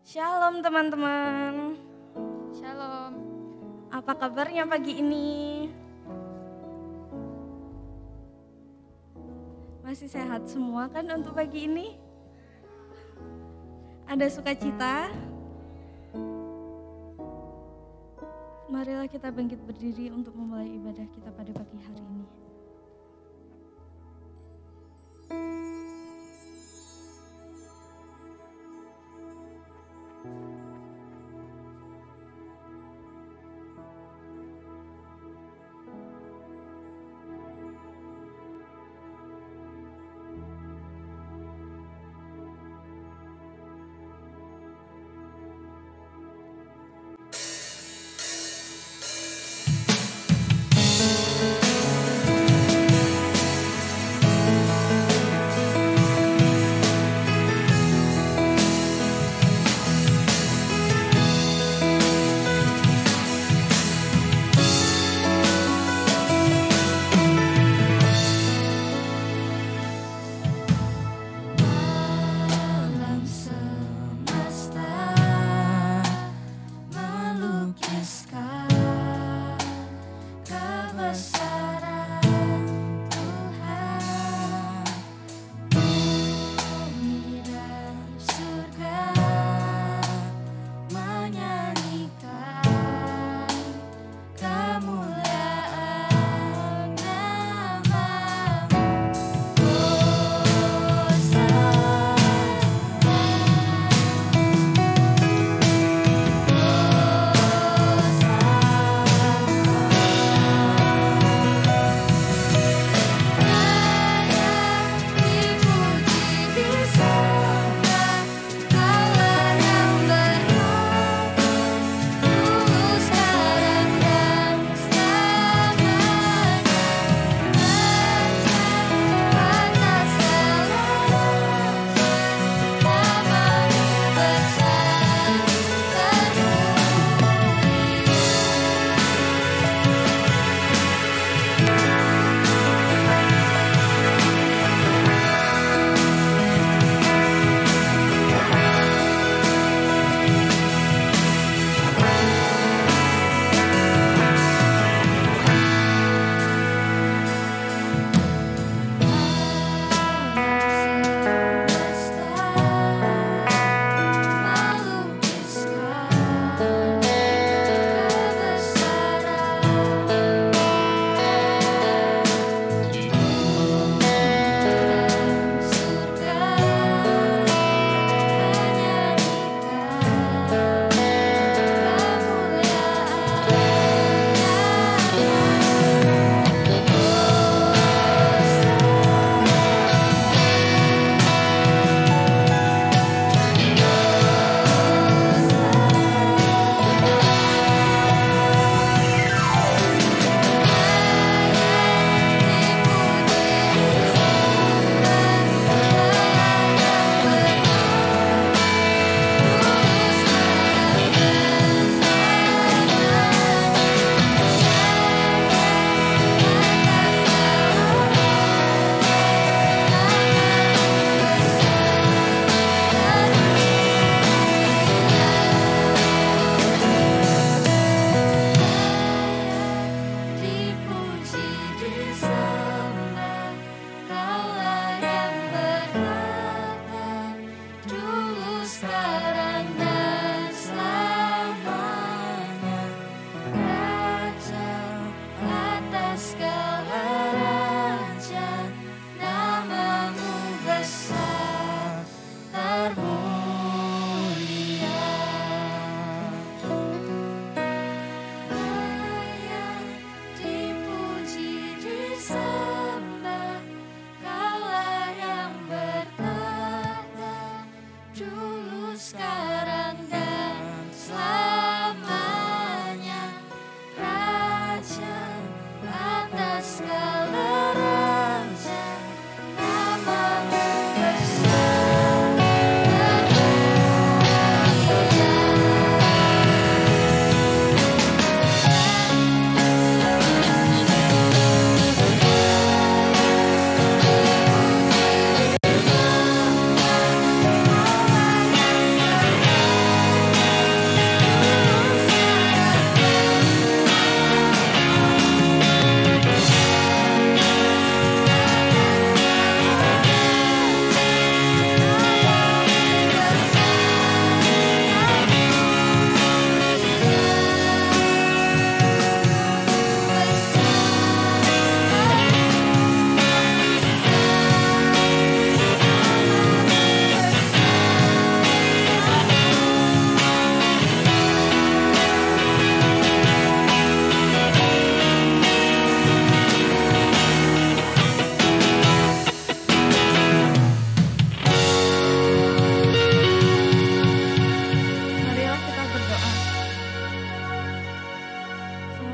Shalom teman-teman. Shalom. Apa kabarnya pagi ini? Masih sehat semua kan untuk pagi ini? Ada sukacita? Marilah kita bangkit berdiri untuk memulai ibadah kita pada pagi hari ini.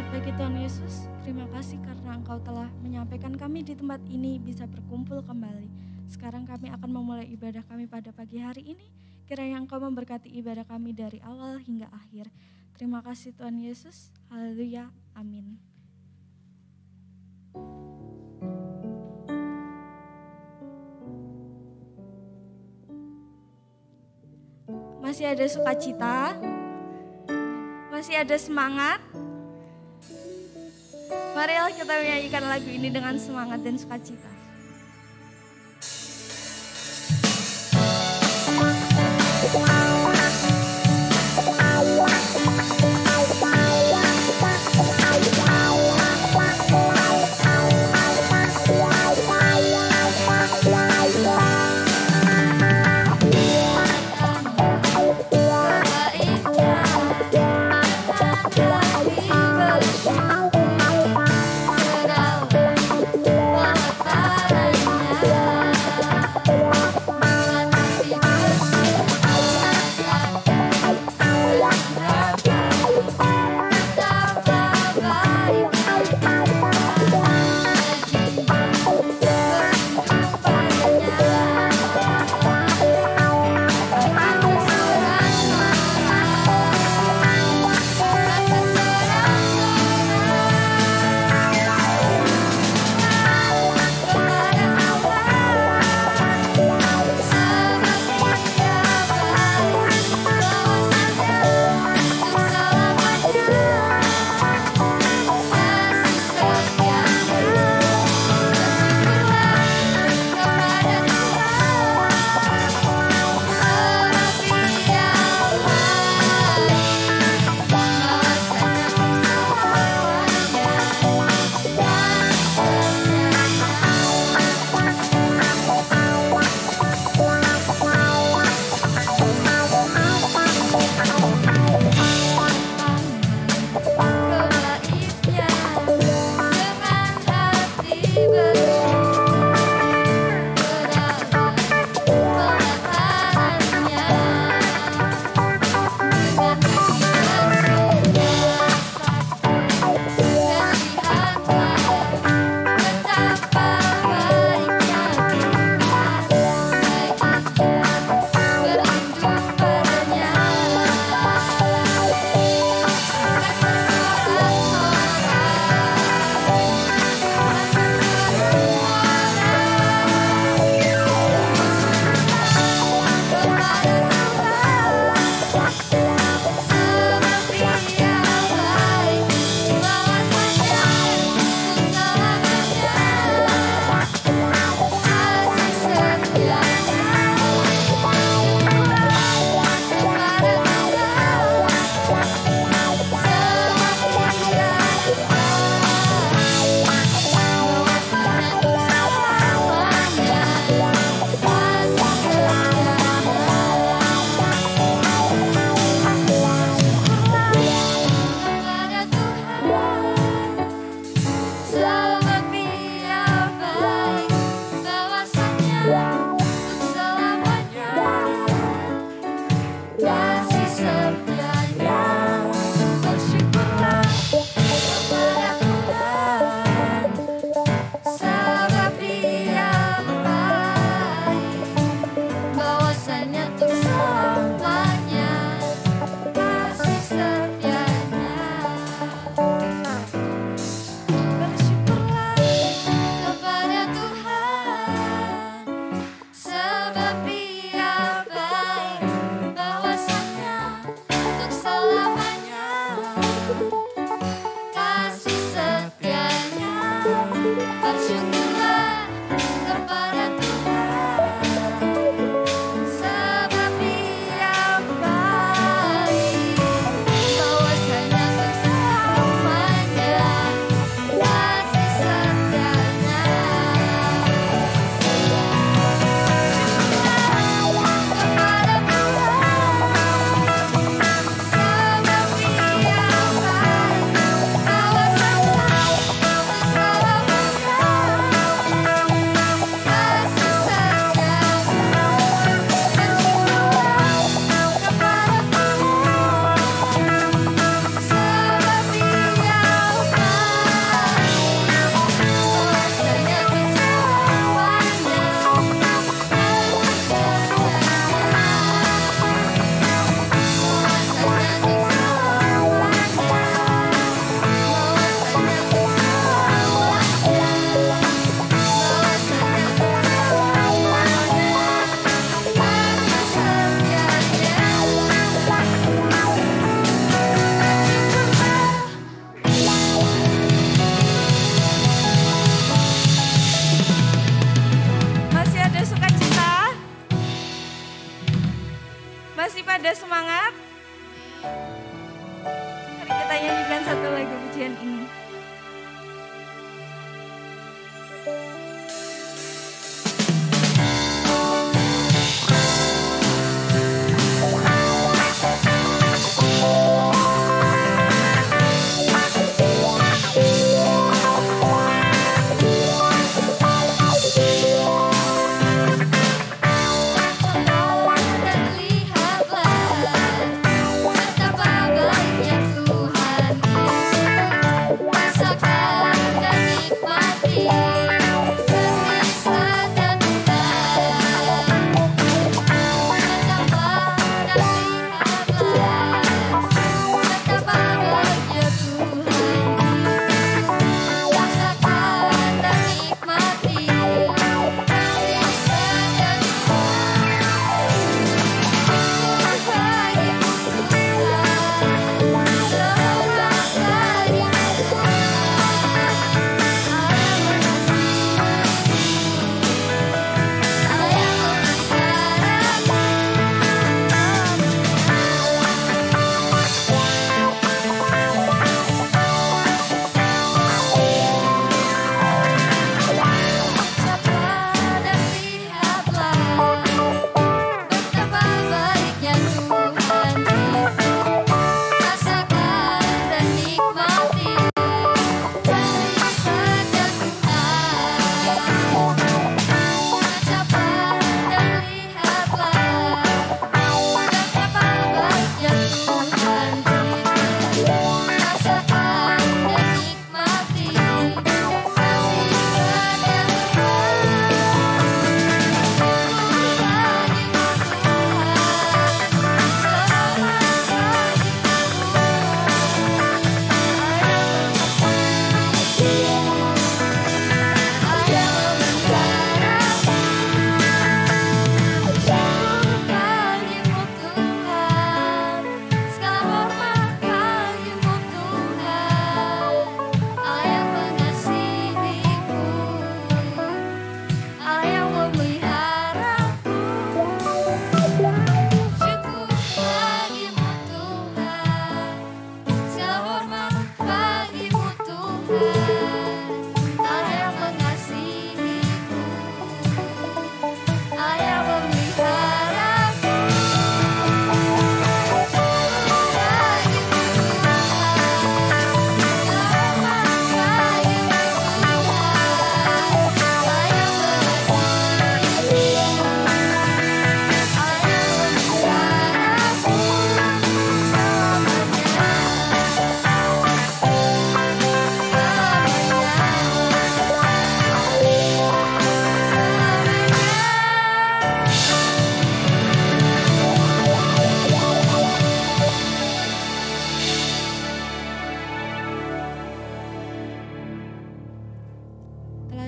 Bagi Tuhan Yesus, terima kasih karena Engkau telah menyampaikan kami di tempat ini bisa berkumpul kembali. Sekarang kami akan memulai ibadah kami pada pagi hari ini. Kiranya Engkau memberkati ibadah kami dari awal hingga akhir. Terima kasih Tuhan Yesus. Haleluya. Amin. Masih ada sukacita? Masih ada semangat? Marilah kita menyanyikan lagu ini dengan semangat dan sukacita. Terima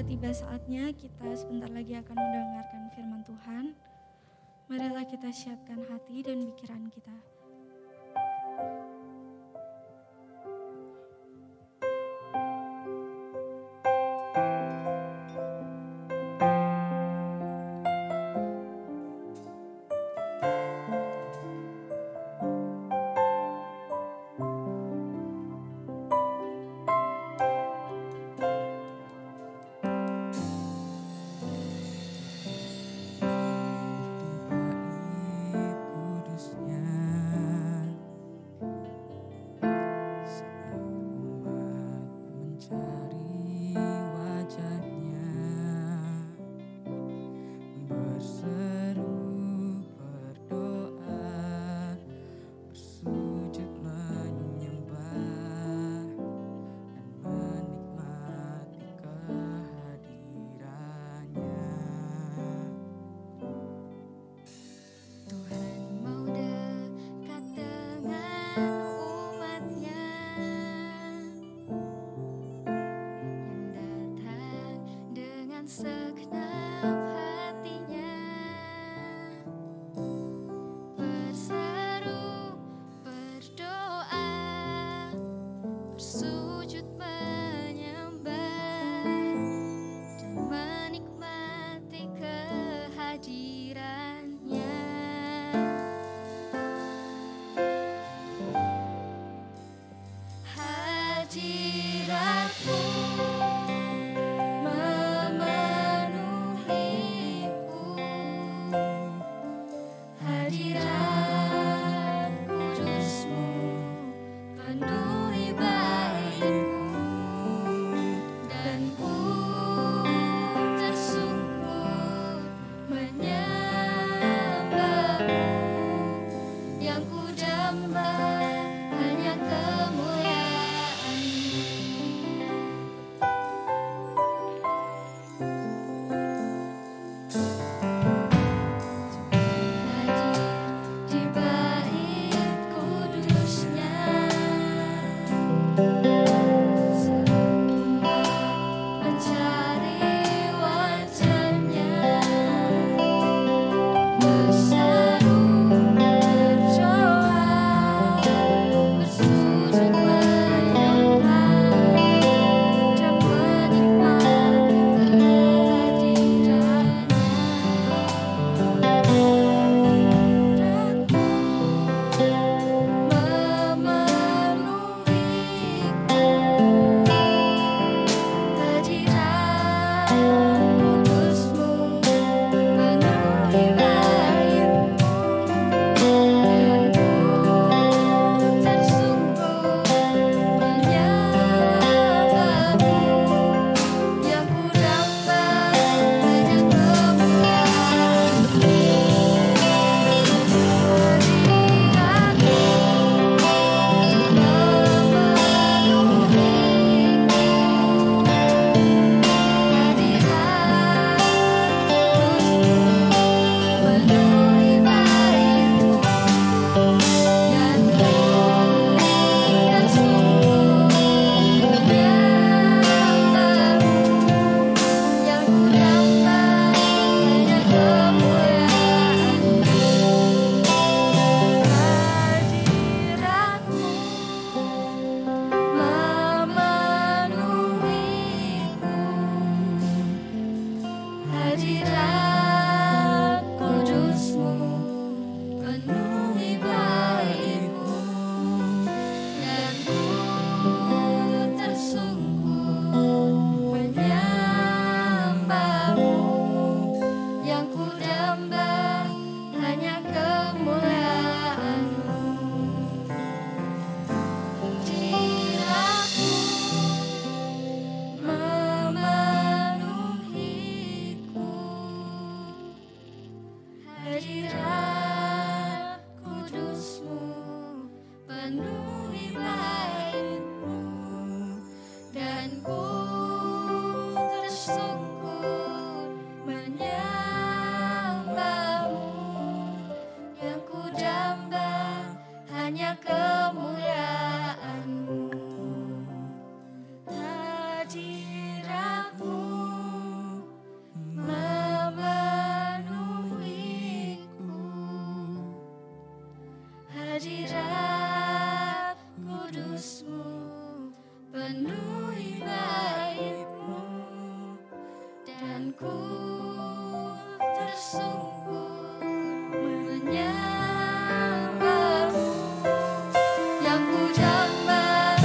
sudah tiba saatnya kita sebentar lagi akan mendengarkan firman Tuhan. Marilah kita siapkan hati dan pikiran kita. Hadiratmu penuhi bait-Mu, dan ku tersungkur menyembah-Mu. Yang ku jambah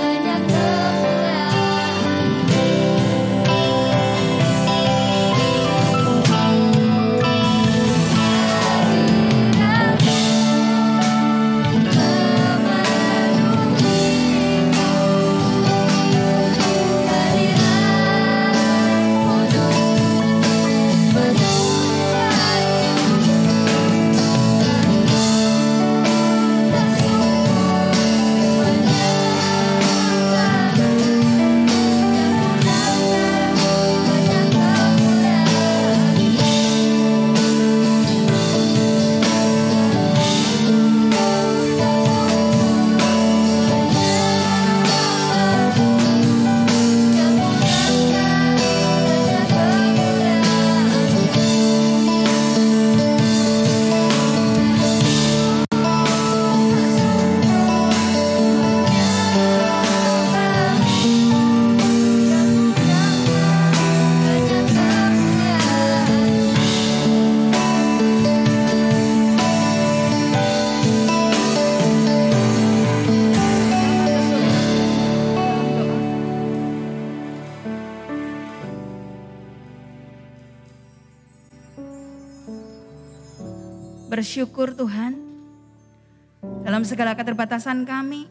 hanya kemuliaan-Mu. Bersyukur Tuhan, dalam segala keterbatasan kami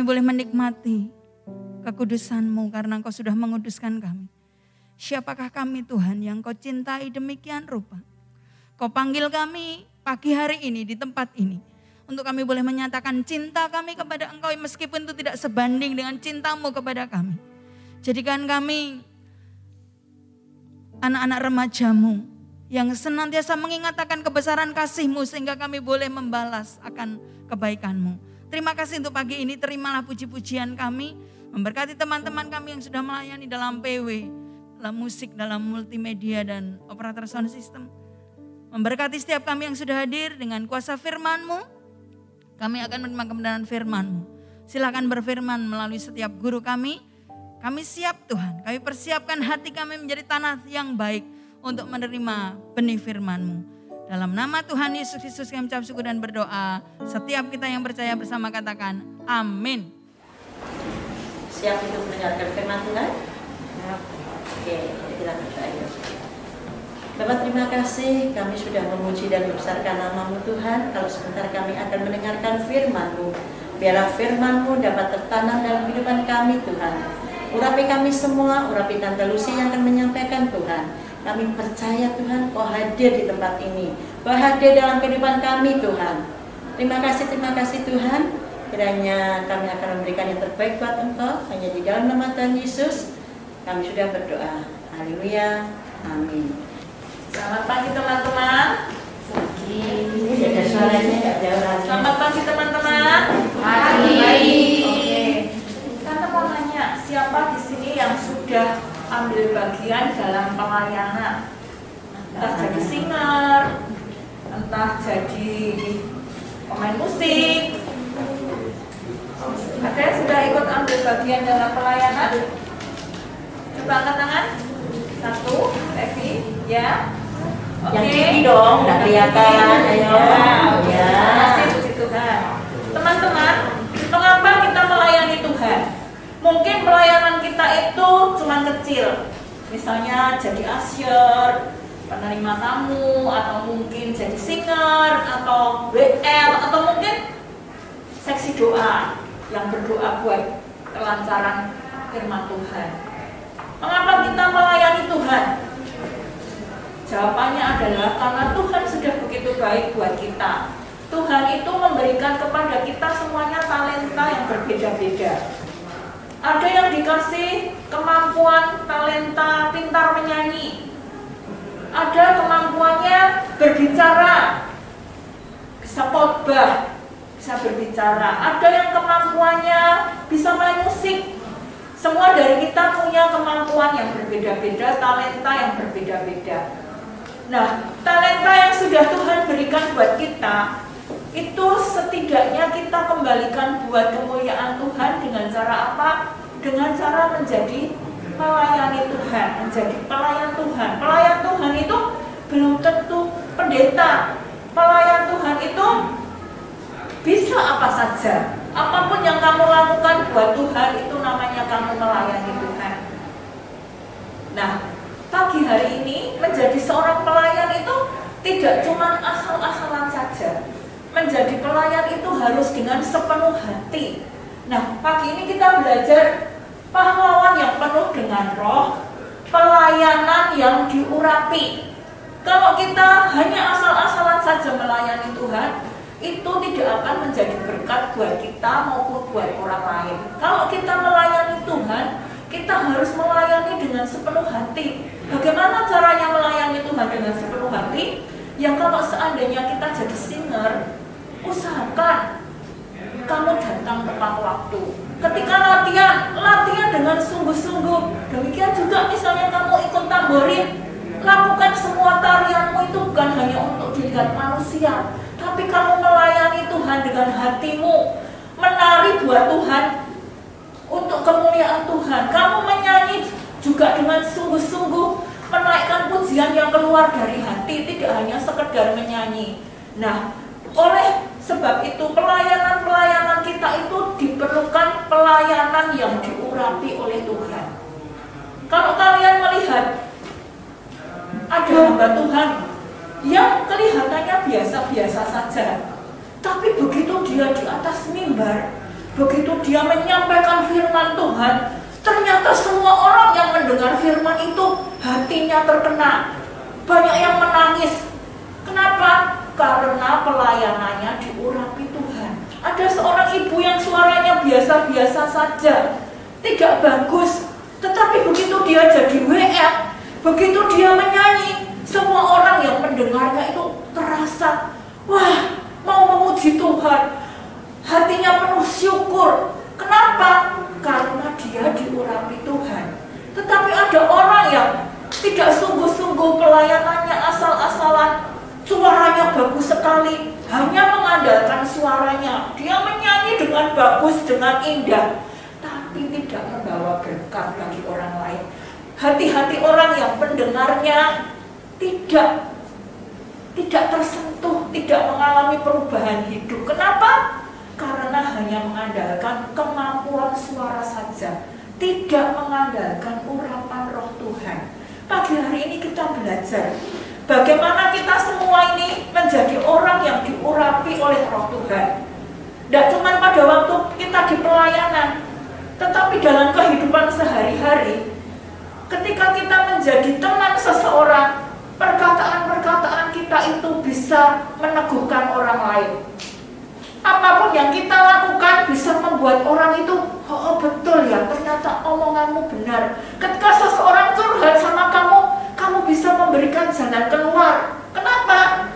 boleh menikmati kekudusan-Mu karena Engkau sudah menguduskan kami. Siapakah kami Tuhan yang Kau cintai demikian rupa? Kau panggil kami pagi hari ini di tempat ini untuk kami boleh menyatakan cinta kami kepada Engkau meskipun itu tidak sebanding dengan cinta-Mu kepada kami. Jadikan kami anak-anak remaja-Mu yang senantiasa mengingat akan kebesaran kasih-Mu sehingga kami boleh membalas akan kebaikan-Mu. Terima kasih untuk pagi ini, terimalah puji-pujian kami, memberkati teman-teman kami yang sudah melayani dalam PW, dalam musik, dalam multimedia dan operator sound system. Memberkati setiap kami yang sudah hadir dengan kuasa firman-Mu, kami akan menerima kebenaran firman-Mu. Silakan berfirman melalui setiap guru kami siap Tuhan, kami persiapkan hati kami menjadi tanah yang baik untuk menerima benih firman-Mu. Dalam nama Tuhan Yesus Kristus kami ucap syukur dan berdoa. Setiap kita yang percaya bersama katakan amin. Siap untuk mendengarkan firman Tuhan? Oke, kita berdoa. Bapak terima kasih, kami sudah memuji dan membesarkan nama-Mu Tuhan. Kalau sebentar kami akan mendengarkan firman-Mu. Biarlah firman-Mu dapat tertanam dalam kehidupan kami Tuhan. Urapi kami semua, urapi Tante Lucy yang akan menyampaikan Tuhan. Kami percaya Tuhan Kau hadir di tempat ini. Kau hadir dalam kehidupan kami Tuhan. Terima kasih Tuhan. Kiranya kami akan memberikan yang terbaik buat Engkau. Hanya di dalam nama Tuhan Yesus kami sudah berdoa. Haleluya. Amin. Selamat pagi teman-teman. Ada suaranya nggak jauh lagi. Selamat pagi teman-teman. Pagi. Oke. Tante mau nanya, siapa di sini yang sudah ambil bagian dalam pelayanan? Entah jadi singer, entah jadi pemain musik. Ada yang sudah ikut ambil bagian dalam pelayanan? Coba angkat tangan. Satu, Evi, ya. Oke. Yang tinggi dong, nggak kelihatan. Ayo. Ya. Terima kasih, puji Tuhan. Teman-teman, mengapa kita melayani Tuhan? Mungkin pelayanan kita itu cuma kecil. Misalnya jadi usher, penerima tamu, atau mungkin jadi singer, atau WL, atau mungkin seksi doa yang berdoa buat kelancaran firman Tuhan. Mengapa kita melayani Tuhan? Jawabannya adalah karena Tuhan sudah begitu baik buat kita. Tuhan itu memberikan kepada kita semuanya talenta yang berbeda-beda. Ada yang dikasih kemampuan, talenta, pintar menyanyi. Ada kemampuannya berbicara, bisa khotbah, bisa berbicara. Ada yang kemampuannya bisa main musik. Semua dari kita punya kemampuan yang berbeda-beda, talenta yang berbeda-beda. Nah, talenta yang sudah Tuhan berikan buat kita, itu setidaknya kita kembalikan buat kemuliaan Tuhan dengan cara apa? Dengan cara menjadi melayani Tuhan, menjadi pelayan Tuhan. Pelayan Tuhan itu belum tentu pendeta. Pelayan Tuhan itu bisa apa saja. Apapun yang kamu lakukan buat Tuhan, itu namanya kamu melayani Tuhan. Nah, pagi hari ini menjadi seorang pelayan itu tidak cuma asal-asalan saja. Menjadi pelayan itu harus dengan sepenuh hati. Nah, pagi ini kita belajar pahlawan yang penuh dengan roh, pelayanan yang diurapi. Kalau kita hanya asal-asalan saja melayani Tuhan, itu tidak akan menjadi berkat buat kita maupun buat orang lain. Kalau kita melayani Tuhan, kita harus melayani dengan sepenuh hati. Bagaimana caranya melayani Tuhan dengan sepenuh hati? Ya kalau seandainya kita jadi singer, usahakan kamu datang tepat waktu. Ketika latihan dengan sungguh-sungguh. Demikian juga misalnya kamu ikut tamborin, lakukan semua tarianmu itu bukan hanya untuk dilihat manusia, tapi kamu melayani Tuhan dengan hatimu, menari buat Tuhan, untuk kemuliaan Tuhan. Kamu menyanyi juga dengan sungguh-sungguh, menaikkan pujian yang keluar dari hati, tidak hanya sekedar menyanyi. Nah, oleh sebab itu pelayanan-pelayanan kita itu diperlukan pelayanan yang diurapi oleh Tuhan. Kalau kalian melihat ada hamba Tuhan yang kelihatannya biasa-biasa saja, tapi begitu dia di atas mimbar, begitu dia menyampaikan firman Tuhan, ternyata semua orang yang mendengar firman itu hatinya terkena. Banyak yang menangis. Kenapa? Karena pelayanannya diurapi Tuhan. Ada seorang ibu yang suaranya biasa-biasa saja, tidak bagus, tetapi begitu dia jadi WM, begitu dia menyanyi, semua orang yang mendengarnya itu terasa, wah, mau memuji Tuhan, hatinya penuh syukur. Kenapa? Karena dia diurapi Tuhan. Tetapi ada orang yang tidak sungguh-sungguh pelayanannya asal-asalan, suaranya bagus sekali, hanya mengandalkan suaranya. Dia menyanyi dengan bagus, dengan indah, tapi tidak membawa berkat bagi orang lain. Hati-hati orang yang mendengarnya tidak tersentuh, tidak mengalami perubahan hidup. Kenapa? Karena hanya mengandalkan kemampuan suara saja, tidak mengandalkan urapan roh Tuhan. Pagi hari ini kita belajar bagaimana kita semua ini menjadi orang yang diurapi oleh roh Tuhan. Tidak cuma pada waktu kita di pelayanan, tetapi dalam kehidupan sehari-hari. Ketika kita menjadi teman seseorang, perkataan-perkataan kita itu bisa meneguhkan orang lain. Apapun yang kita lakukan bisa membuat orang itu, oh betul ya, ternyata omonganmu benar. Ketika seseorang curhat sama kamu bisa memberikan jalan keluar. Kenapa?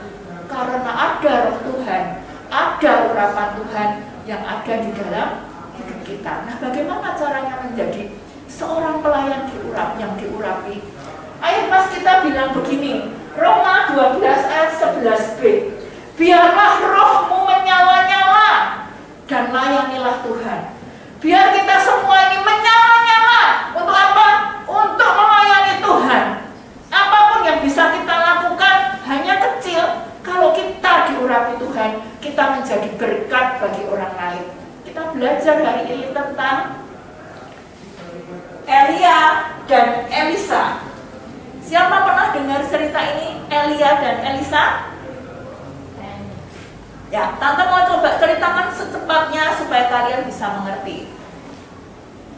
Karena ada roh Tuhan, ada urapan Tuhan yang ada di dalam hidup kita. Nah, bagaimana caranya menjadi seorang pelayan yang diurapi? Ayo pas kita bilang begini, Roma 12 ayat 11b. Biarlah rohmu menyala-nyala dan layanilah Tuhan. Biar kita semua ini menyala-nyala. Untuk apa? Untuk melayani Tuhan. Apapun yang bisa kita lakukan hanya kecil. Kalau kita diurapi Tuhan, kita menjadi berkat bagi orang lain. Kita belajar hari ini tentang Elia dan Elisa. Siapa pernah dengar cerita ini, Elia dan Elisa? Ya, Tante mau coba ceritakan secepatnya supaya kalian bisa mengerti.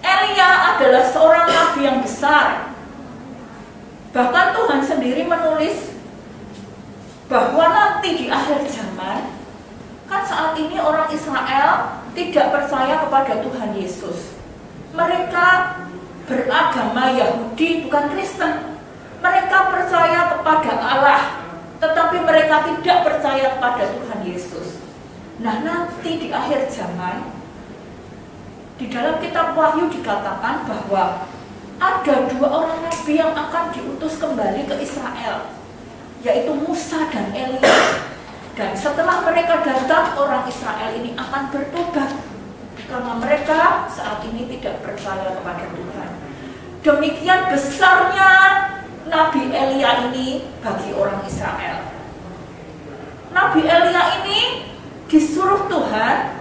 Elia adalah seorang nabi yang besar. Bahkan Tuhan sendiri menulis bahwa nanti di akhir zaman, kan saat ini orang Israel tidak percaya kepada Tuhan Yesus. Mereka beragama Yahudi, bukan Kristen. Mereka percaya kepada Allah, tetapi mereka tidak percaya kepada Tuhan Yesus. Nah, nanti di akhir zaman, di dalam kitab Wahyu dikatakan bahwa ada dua orang nabi yang akan diutus kembali ke Israel, yaitu Musa dan Elia. Dan setelah mereka datang, orang Israel ini akan bertobat karena mereka saat ini tidak percaya kepada Tuhan. Demikian besarnya Nabi Elia ini bagi orang Israel. Nabi Elia ini disuruh Tuhan,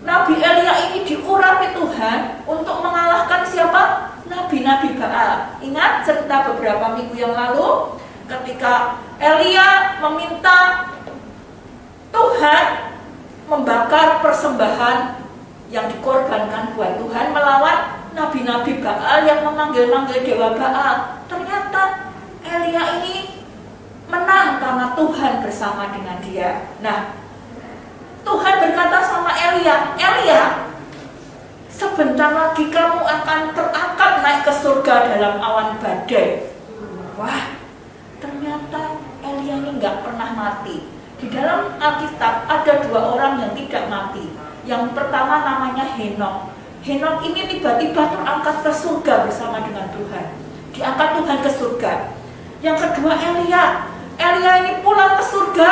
Nabi Elia ini diurapi Tuhan untuk mengalahkan siapa? Nabi-nabi Baal. Ingat cerita beberapa minggu yang lalu ketika Elia meminta Tuhan membakar persembahan yang dikorbankan buat Tuhan melawan nabi-nabi Baal yang memanggil-manggil dewa Baal. Ternyata Elia ini menang karena Tuhan bersama dengan dia. Nah, Tuhan berkata sama Elia, "Elia, sebentar lagi kamu akan terangkat naik ke surga dalam awan badai." Wah, ternyata Elia ini nggak pernah mati. Di dalam Alkitab ada 2 orang yang tidak mati. Yang pertama namanya Henok. Henok ini tiba-tiba terangkat ke surga bersama dengan Tuhan. Diangkat Tuhan ke surga. Yang kedua Elia. Elia ini pulang ke surga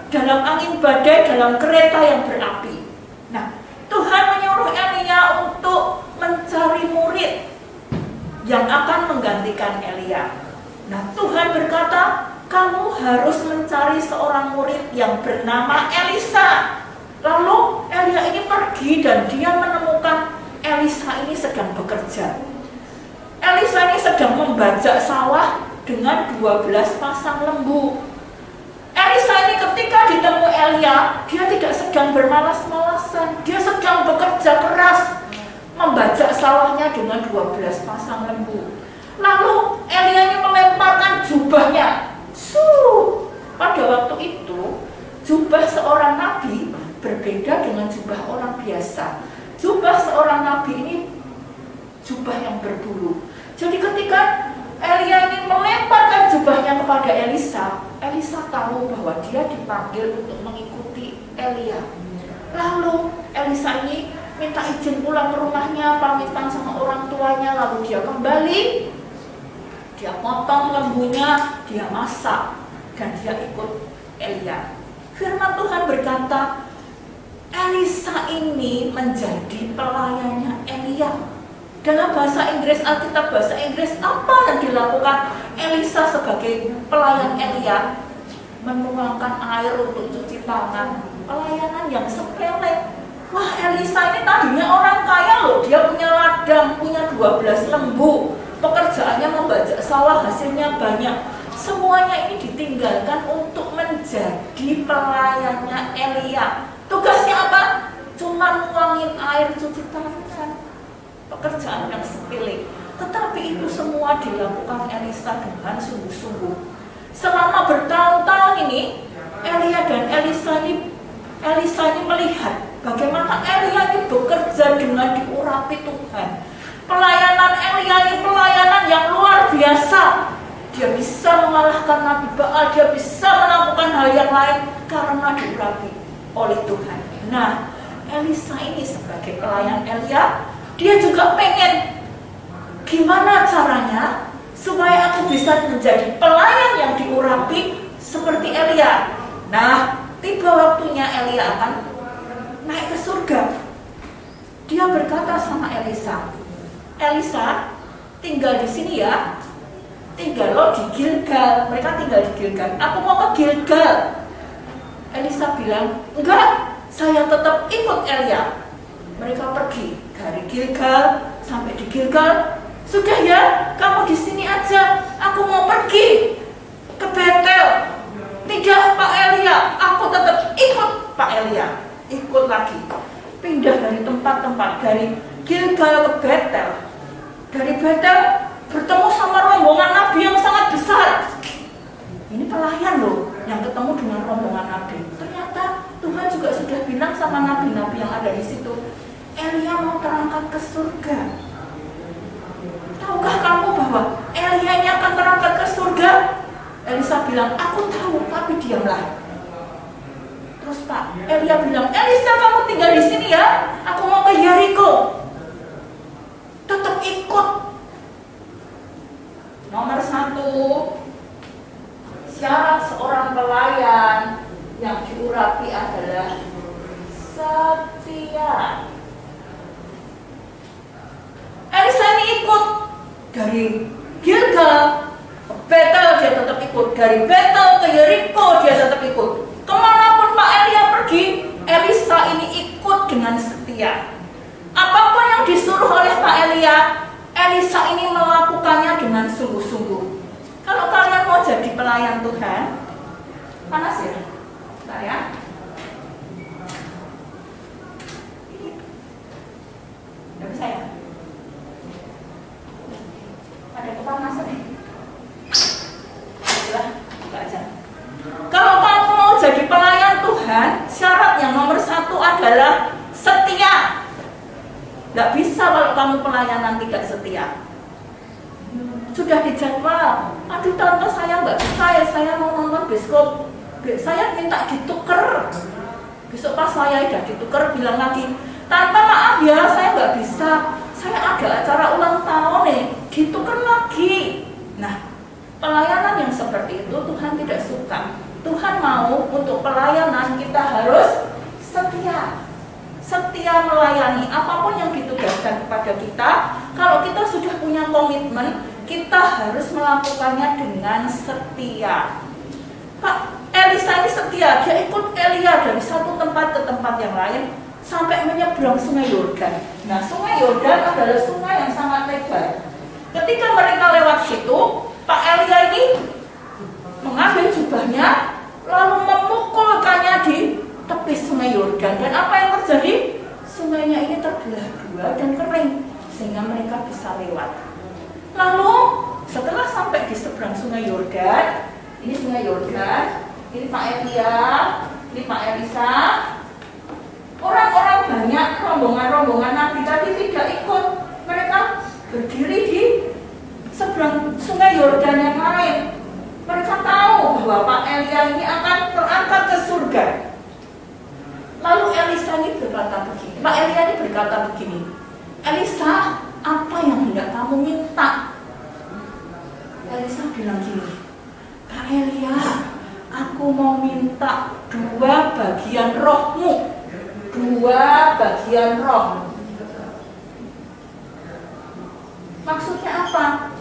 dalam angin badai, dalam kereta yang berapi. Nah, Tuhan menyuruh Elia untuk mencari murid yang akan menggantikan Elia. Nah, Tuhan berkata, kamu harus mencari seorang murid yang bernama Elisa. Lalu Elia ini pergi dan dia menemukan Elisa ini sedang bekerja. Elisa ini sedang membajak sawah dengan 12 pasang lembu. Elisa ini ketika ditemu Elia, dia tidak sedang bermalas-malasan. Dia sedang bekerja keras membajak sawahnya dengan 12 pasang lembu. Lalu Elia ini melemparkan jubahnya. Pada waktu itu, jubah seorang nabi berbeda dengan jubah orang biasa. Jubah seorang nabi ini jubah yang berbulu. Jadi ketika Elia ini melemparkan jubahnya kepada Elisa, Elisa tahu bahwa dia dipanggil untuk mengikuti Elia. Lalu Elisa ini minta izin pulang ke rumahnya, pamitan sama orang tuanya, lalu dia kembali, dia potong lembunya, dia masak, dan dia ikut Elia. Firman Tuhan berkata, Elisa ini menjadi pelayannya Elia. Dalam bahasa Inggris, Alkitab bahasa Inggris, apa yang dilakukan Elisa sebagai pelayan Elia? Menuangkan air untuk cuci tangan. Pelayanan yang sepele. Wah, Elisa ini tadinya orang kaya loh. Dia punya ladang, punya 12 lembu. Pekerjaannya membajak sawah, hasilnya banyak. Semuanya ini ditinggalkan untuk menjadi pelayannya Elia. Tugasnya apa? Cuma nuangin air, cuci tangan. Pekerjaan yang sepele, tetapi itu semua dilakukan Elisa dengan sungguh-sungguh. Selama bertahun-tahun ini, Elia dan Elisa ini melihat bagaimana Elia ini bekerja dengan diurapi Tuhan. Pelayanan Elia ini pelayanan yang luar biasa. Dia bisa mengalahkan Nabi Baal, dia bisa melakukan hal yang lain karena diurapi oleh Tuhan. Nah, Elisa ini sebagai pelayan Elia, dia juga pengen gimana caranya supaya aku bisa menjadi pelayan yang diurapi seperti Elia. Nah, tiba waktunya Elia akan naik ke surga. Dia berkata sama Elisa, Elisa, tinggal di sini ya. Tinggal lo di Gilgal. Mereka tinggal di Gilgal. Aku mau ke Gilgal. Elisa bilang, enggak, saya tetap ikut Elia. Mereka pergi dari Gilgal sampai di Gilgal. Sudah ya, kamu di sini aja. Aku mau pergi ke Betel. Tidak, Pak Elia, aku tetap ikut Pak Elia. Ikut lagi. Pindah dari tempat-tempat, dari Gilgal ke Betel. Dari Betel bertemu sama rombongan nabi yang sangat besar. Ini pelayan loh yang ketemu dengan rombongan nabi. Ternyata Tuhan juga sudah bilang sama nabi-nabi yang ada di situ, Elia mau terangkat ke surga. Tahukah kamu bahwa Elia ini akan terangkat ke surga? Elisa bilang, aku tahu, tapi diamlah. Terus Pak Elia bilang, Elisa, kamu tinggal di sini ya. Aku mau ke Yeriko. Tetap ikut. Nomor 1, syarat seorang pelayan Dari Gilgal ke Betel dia tetap ikut, dari Betel ke Yeriko dia tetap ikut. Kemanapun Pak Elia pergi, Elisa ini ikut dengan setia. Apapun yang disuruh oleh Pak Elia, Elisa ini melakukannya dengan sungguh-sungguh. Kalau kalian mau jadi pelayan Tuhan, panas ya? Bentar ya. Tidak bisa ya? Ada kepanasan nih. Buka aja. Kalau kamu mau jadi pelayan Tuhan, syarat yang nomor 1 adalah setia. Nggak bisa kalau kamu pelayanan tidak setia. Sudah dijadwal, aduh tante saya nggak bisa ya, saya mau nonton bioskop, saya minta ditukar. Besok pas saya udah ditukar, bilang lagi, tante maaf ya saya nggak bisa, saya ada acara ulang tahun nih, ditukar lagi. Nah, pelayanan yang seperti itu Tuhan tidak suka. Tuhan mau untuk pelayanan kita harus setia. Setia melayani apapun yang ditugaskan kepada kita. Kalau kita sudah punya komitmen, kita harus melakukannya dengan setia. Pak Elisa ini setia, dia ikut Elia dari satu tempat ke tempat yang lain sampai menyeberang sungai Yordan. Nah, sungai Yordan adalah sungai yang sangat lebar. Ketika mereka lewat situ, Pak Elia ini mengambil jubahnya lalu memukulkannya di tepi sungai Yordan. Dan apa yang terjadi? Sungainya ini terbelah dua dan kering sehingga mereka bisa lewat. Lalu setelah sampai di seberang sungai Yordan, ini sungai Yordan, ini Pak Elia, ini Pak Elisa. Orang-orang banyak, rombongan-rombongan Nabi tadi tidak ikut. Mereka berdiri di seberang sungai Yordan yang lain. Mereka tahu bahwa Pak Elia ini akan terangkat ke surga. Lalu Elisa ini berkata begini, Pak Elia ini berkata begini, Elisa, apa yang hendak kamu minta? Elisa bilang gini, Pak Elia, aku mau minta 2 bagian rohmu. 2 bagian roh. Maksudnya apa?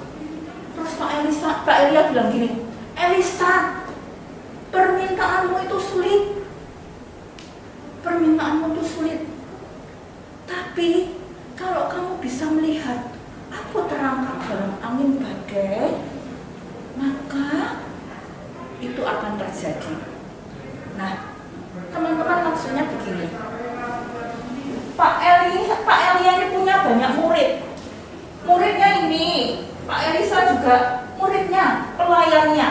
Terus Pak Elia bilang gini, Elisa, permintaanmu itu sulit. Permintaanmu itu sulit. Tapi kalau kamu bisa melihat aku terangkat dalam angin badai, maka itu akan terjadi. Nah, teman-teman, maksudnya begini. Pak Elia ini punya banyak murid. Muridnya ini, Pak Elisa juga muridnya, pelayannya.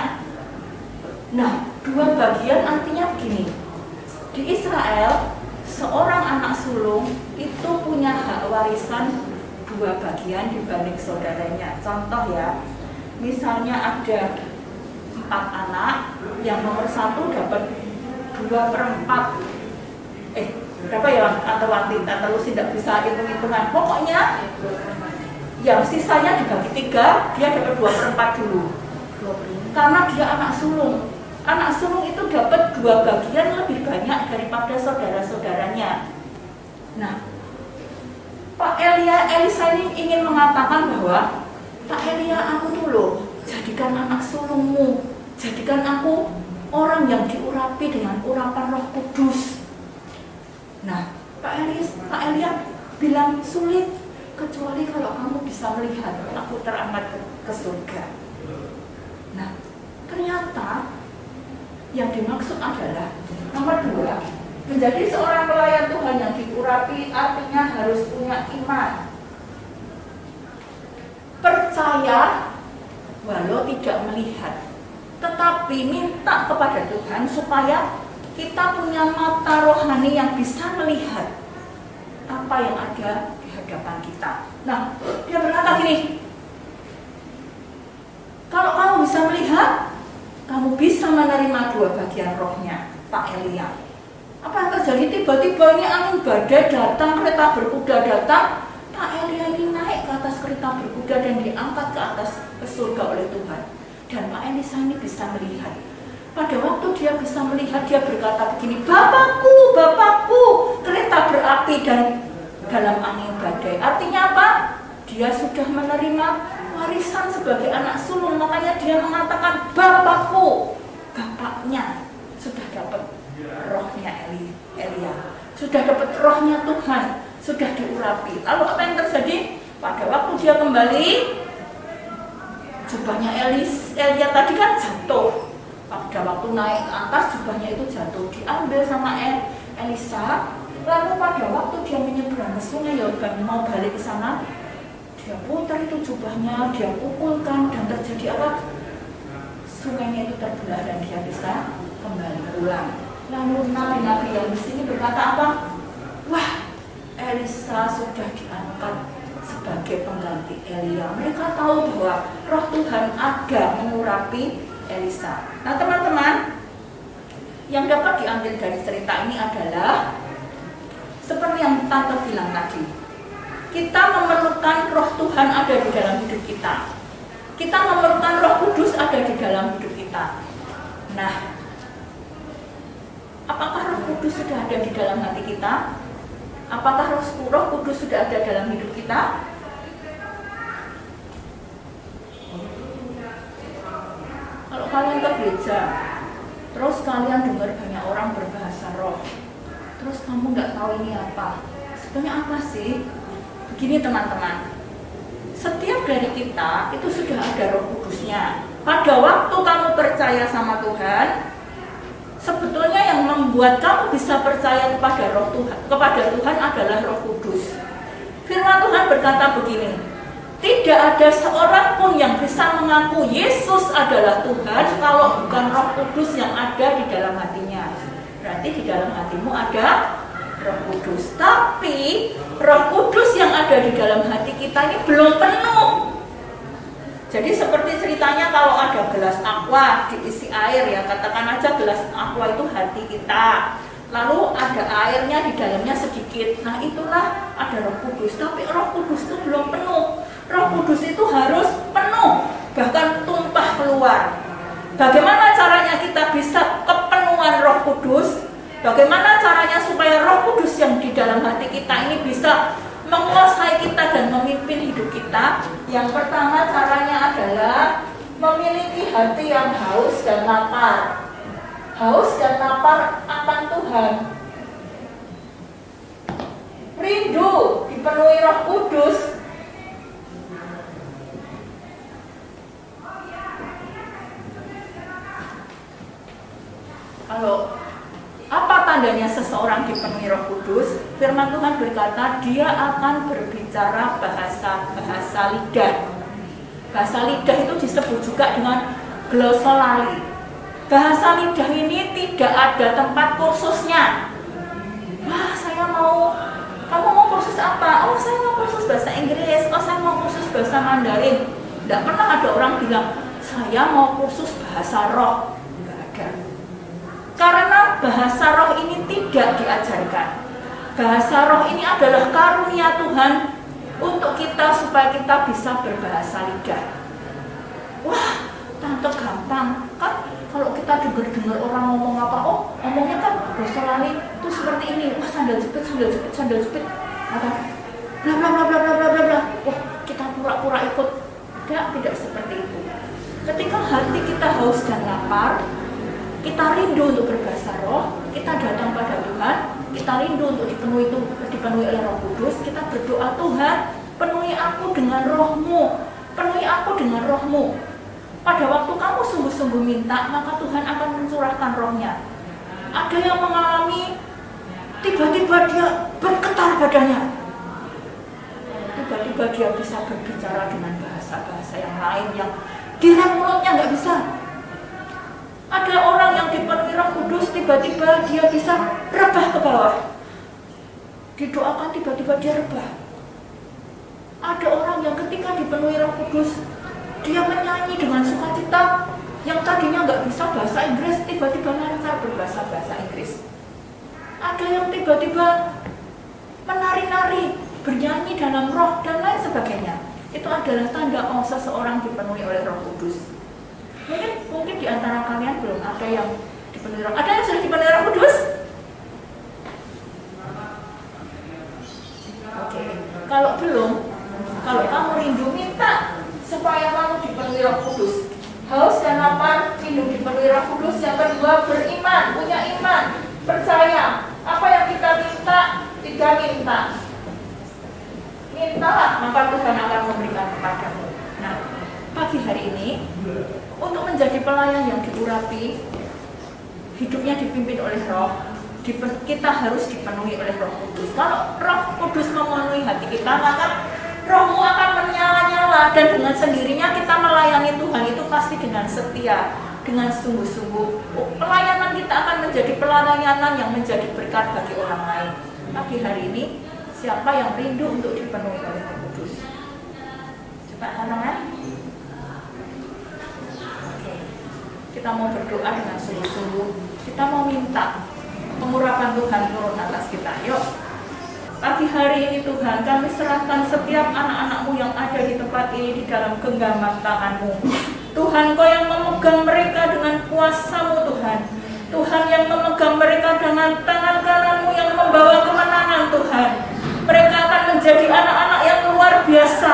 Nah, 2 bagian artinya begini. Di Israel, seorang anak sulung itu punya hak warisan 2 bagian dibanding saudaranya. Contoh ya, misalnya ada 4 anak, yang nomor 1 dapat 2/4. Berapa ya atau wanti? Tante Lucy tidak bisa hitung-hitungan. Pokoknya yang sisanya dibagi 3, dia dapat 2/4 dulu. Karena dia anak sulung. Anak sulung itu dapat 2 bagian lebih banyak daripada saudara-saudaranya. Nah, Pak Elisa ini ingin mengatakan bahwa Pak Elia, aku dulu jadikan anak sulungmu, jadikan aku orang yang diurapi dengan urapan Roh Kudus. Nah, Pak Elia bilang sulit, kecuali kalau kamu bisa melihat aku terangkat ke surga. Nah, ternyata yang dimaksud adalah nomor 2, menjadi seorang pelayan Tuhan yang diurapi artinya harus punya iman. Percaya walau tidak melihat, tetapi minta kepada Tuhan supaya kita punya mata rohani yang bisa melihat apa yang ada di hadapan kita. Nah, dia berkata gini, kalau kamu bisa melihat, kamu bisa menerima 2 bagian rohnya, Pak Elia. Apa yang terjadi? Tiba-tiba ini angin badai datang, kereta berkuda datang. Pak Elia ini naik ke atas kereta berkuda dan diangkat ke atas ke surga oleh Tuhan. Dan Pak Elisa ini bisa melihat. Pada waktu dia bisa melihat, dia berkata begini, Bapakku, Bapakku, kereta berapi dan dalam angin badai. Artinya apa? Dia sudah menerima warisan sebagai anak sulung. Makanya dia mengatakan bapakku. Bapaknya sudah dapat rohnya Elia, sudah dapat rohnya Tuhan, sudah diurapi. Lalu apa yang terjadi? Pada waktu dia kembali, jubahnya Elia tadi kan jatuh. Pada waktu naik ke atas, jubahnya itu jatuh, diambil sama Elisa. Lalu pada waktu dia menyeberang ke sungai Yordan mau balik ke sana, dia putar itu jubahnya, dia pukulkan, dan terjadi apa? Sungainya itu terbelah dan dia bisa kembali pulang. Lalu nabi-nabi yang di sini berkata apa? Wah, Elisa sudah diangkat sebagai pengganti Elia. Mereka tahu bahwa roh Tuhan ada mengurapi Elisa. Nah teman-teman, yang dapat diambil dari cerita ini adalah seperti yang Tante bilang tadi, kita memerlukan roh Tuhan ada di dalam hidup kita. Kita memerlukan Roh Kudus ada di dalam hidup kita. Nah, apakah Roh Kudus sudah ada di dalam hati kita? Apakah Roh Kudus sudah ada dalam hidup kita? Kalau kalian ke gereja, terus kalian dengar banyak orang berbahasa roh, terus kamu nggak tahu ini apa, sebenarnya apa sih? Begini teman-teman, setiap dari kita itu sudah ada Roh Kudusnya. Pada waktu kamu percaya sama Tuhan, sebetulnya yang membuat kamu bisa percaya kepada Tuhan adalah Roh Kudus. Firman Tuhan berkata begini, tidak ada seorang pun yang bisa mengaku Yesus adalah Tuhan kalau bukan Roh Kudus yang ada di dalam hatinya. Berarti di dalam hatimu ada Roh Kudus. Tapi Roh Kudus yang ada di dalam hati kita ini belum penuh. Jadi seperti ceritanya kalau ada gelas aqua diisi air, ya katakan aja gelas aqua itu hati kita, lalu ada airnya di dalamnya sedikit. Nah itulah ada Roh Kudus. Tapi Roh Kudus itu belum penuh. Roh Kudus itu harus penuh, bahkan tumpah keluar. Bagaimana caranya kita bisa kepenuhan Roh Kudus? Bagaimana caranya supaya Roh Kudus yang di dalam hati kita ini bisa menguasai kita dan memimpin hidup kita? Yang pertama caranya adalah memiliki hati yang haus dan lapar. Haus dan lapar akan Tuhan. Rindu dipenuhi Roh Kudus. Kalau apa tandanya seseorang dipenuhi Roh Kudus? Firman Tuhan berkata, dia akan berbicara bahasa lidah. Bahasa lidah itu disebut juga dengan glosolali. Bahasa lidah ini tidak ada tempat kursusnya. Wah, kamu mau kursus apa? Oh, saya mau kursus bahasa Inggris. Oh, saya mau kursus bahasa Mandarin. Tidak pernah ada orang bilang, saya mau kursus bahasa roh. Tidak ada. Karena bahasa roh ini tidak diajarkan. Bahasa roh ini adalah karunia Tuhan untuk kita supaya kita bisa berbahasa lidah. Wah, tante gampang kan? Kalau kita dengar orang ngomong apa, oh ngomongnya kan glosolali itu seperti ini. Wah, sandal jepit, ada bla bla bla bla bla bla bla bla. Wah, kita pura-pura ikut. Tidak seperti itu. Ketika hati kita haus dan lapar, kita rindu untuk berbahasa roh, kita datang pada Tuhan, kita rindu untuk dipenuhi oleh Roh Kudus, kita berdoa, Tuhan, penuhi aku dengan roh-Mu, penuhi aku dengan roh-Mu. Pada waktu kamu sungguh-sungguh minta, maka Tuhan akan mencurahkan rohnya. Ada yang mengalami, tiba-tiba dia bergetar badannya. Tiba-tiba dia bisa berbicara dengan bahasa-bahasa yang lain yang direm mulutnya nggak bisa. Ada orang yang dipenuhi Roh Kudus, tiba-tiba dia bisa rebah ke bawah. Didoakan, tiba-tiba dia rebah. Ada orang yang ketika dipenuhi Roh Kudus, dia menyanyi dengan sukacita. Yang tadinya nggak bisa bahasa Inggris, tiba-tiba lancar berbahasa Inggris. Ada yang tiba-tiba menari-nari, bernyanyi dalam roh, dan lain sebagainya. Itu adalah tanda seseorang dipenuhi oleh Roh Kudus. Mungkin di antara kalian belum ada yang dipenuhi Roh. Ada yang sudah dipenuhi Roh Kudus? Oke. Kalau belum, kalau kamu rindu minta, supaya kamu dipenuhi Roh Kudus. Haus dan lapar, minum dipenuhi Roh Kudus. Yang kedua, beriman, punya iman, percaya. Apa yang kita minta, tidak minta. Mintalah, maka Tuhan akan memberikan kepadamu. Nah, pagi hari ini, untuk menjadi pelayan yang diurapi, hidupnya dipimpin oleh Roh, kita harus dipenuhi oleh Roh Kudus. Kalau Roh Kudus memenuhi hati kita, maka Rohmu akan menyala-nyala, dan dengan sendirinya kita melayani Tuhan itu pasti dengan setia, dengan sungguh-sungguh. Pelayanan kita akan menjadi pelayanan yang menjadi berkat bagi orang lain. Pagi hari ini, siapa yang rindu untuk dipenuhi oleh Roh Kudus? Coba tangan. Oke. Kita mau berdoa dengan sungguh-sungguh. Kita mau minta pengurapan Tuhan turun atas kita. Yuk. Pagi hari ini Tuhan, kami serahkan setiap anak-anak-Mu yang ada di tempat ini di dalam genggaman tangan-Mu. Tuhan, Kau yang memegang mereka dengan kuasa-Mu Tuhan. Tuhan yang memegang mereka dengan tangan kanan-Mu yang membawa kemenangan Tuhan. Mereka akan menjadi anak-anak yang luar biasa.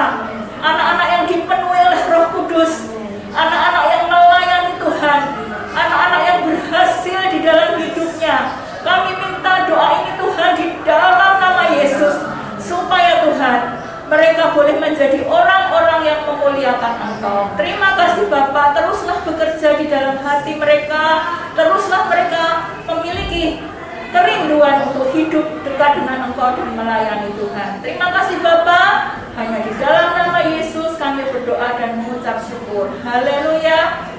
Anak-anak yang dipenuhi oleh Roh Kudus. Anak-anak yang melayani Tuhan. Anak-anak yang berhasil di dalam hidupnya. Kami minta doa ini Tuhan di dalam nama Yesus, supaya Tuhan mereka boleh menjadi orang-orang yang memuliakan Engkau. Terima kasih Bapa, teruslah bekerja di dalam hati mereka, teruslah mereka memiliki kerinduan untuk hidup dekat dengan Engkau dan melayani Tuhan. Terima kasih Bapa, hanya di dalam nama Yesus kami berdoa dan mengucap syukur. Haleluya.